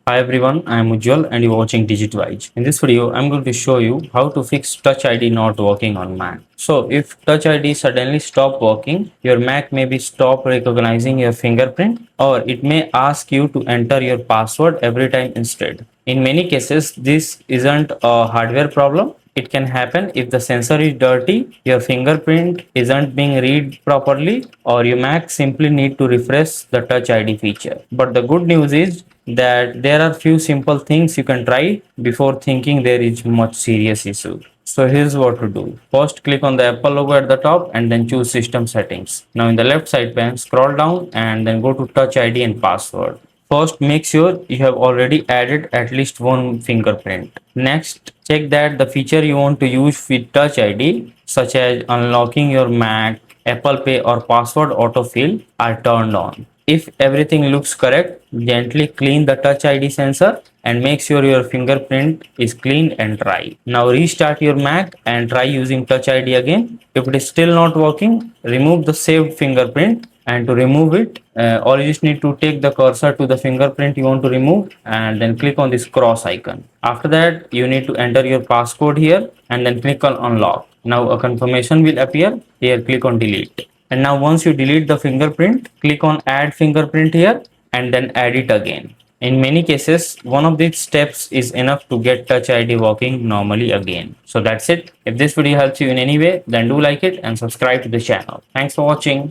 Hi everyone, I am Ujjwal and you're watching DigitWise. In this video, I'm going to show you how to fix Touch ID not working on Mac. So if Touch ID suddenly stop working, your Mac may be stop recognizing your fingerprint, or it may ask you to enter your password every time instead. In many cases, this isn't a hardware problem. It can happen if the sensor is dirty, your fingerprint isn't being read properly, or your Mac simply need to refresh the Touch ID feature. But the good news is that there are few simple things you can try before thinking there is much serious issue. So here's what to do. First, click on the Apple logo at the top and then choose System Settings. Now in the left side pane, scroll down and then go to Touch ID and Password. First, make sure you have already added at least one fingerprint. Next, check that the feature you want to use with Touch ID, such as unlocking your Mac, Apple Pay or password autofill are turned on. If everything looks correct, gently clean the Touch ID sensor and make sure your fingerprint is clean and dry. Now restart your Mac and try using Touch ID again. If it is still not working, remove the saved fingerprint, and to remove it, all you just need to take the cursor to the fingerprint you want to remove and then click on this cross icon. After that, you need to enter your passcode here and then click on unlock. Now a confirmation will appear. Here click on delete. And now once you delete the fingerprint, click on add fingerprint here and then add it again. In many cases, one of these steps is enough to get Touch ID working normally again. So that's it. If this video helps you in any way, then do like it and subscribe to the channel. Thanks for watching.